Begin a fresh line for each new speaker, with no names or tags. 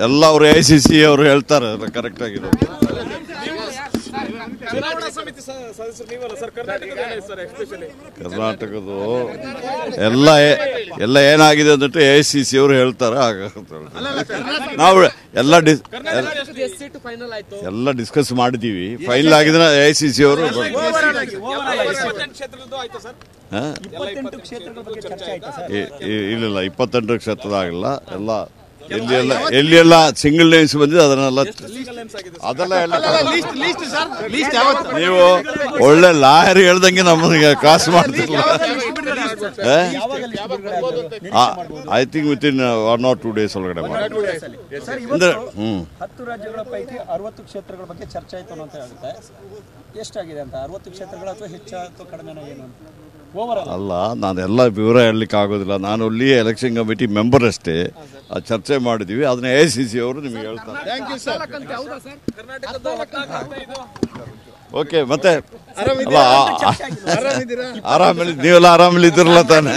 ಎಲ್ಲ ಅವರು ICC ಅವರು ಹೇಳ್ತಾರೆ ಕರೆಕ್ಟ್ ಆಗಿರೋದು. ಕರ್ನಾಟಕದ್ದು ಎಲ್ಲ ಏನಾಗಿದೆ ಅಂದ್ಬಿಟ್ಟು AICC ಅವರು ಹೇಳ್ತಾರೆ. ನಾವು ಎಲ್ಲ ಡಿಸ್ಕಸ್ ಮಾಡಿದೀವಿ. ಫೈನಲ್ ಆಗಿದ್ರೆ AICC ಅವರು ಇಲ್ಲ 28 ಕ್ಷೇತ್ರದ ಆಗಿಲ್ಲ. ಎಲ್ಲ ಎಲ್ಲಿ ಸಿಂಗಲ್ ನೇಮ್ಸ್ ಬಂದಿದೆ ಅದನ್ನೆಲ್ಲ ನೀವು ಒಳ್ಳೆ ಲಾಯರ್ ಹೇಳ್ದಂಗೆ ನಮಗೆ ಕಾಸು ಮಾಡ್ತಿಲ್ಲ. I think within 1 or 2 days ಒಳಗಡೆ
ಅಂದ್ರೆ 10 ರಾಜ್ಯಗಳ ಪೈಕಿ 60 ಕ್ಷೇತ್ರಗಳ ಬಗ್ಗೆ ಚರ್ಚೆ ಆಯ್ತು ಅಂತ ಹೇಳುತ್ತೆ. ಎಷ್ಟಾಗಿದೆ ಅಂತ 60 ಕ್ಷೇತ್ರಗಳ ಅಥವಾ ಹೆಚ್ಚು ಕಡಿಮೆ ಏನು
ಅಲ್ಲ, ನಾನೆಲ್ಲ ವಿವರ ಹೇಳಲಿಕ್ಕೆ ಆಗೋದಿಲ್ಲ. ನಾನು ಅಲ್ಲಿ ಎಲೆಕ್ಷನ್ ಕಮಿಟಿ ಮೆಂಬರ್ ಅಷ್ಟೇ. ಚರ್ಚೆ ಮಾಡಿದೀವಿ, ಅದನ್ನ AICC ಅವರು ನಿಮಗೆ ಹೇಳ್ತಾರೆ. ಓಕೆ, ಮತ್ತೆ ಆರಾಮಲ್ಲಿ ನೀವೆಲ್ಲ ಆರಾಮಲ್ಲಿ ಇದ್ದಿರಲ್ಲ ತಾನೆ.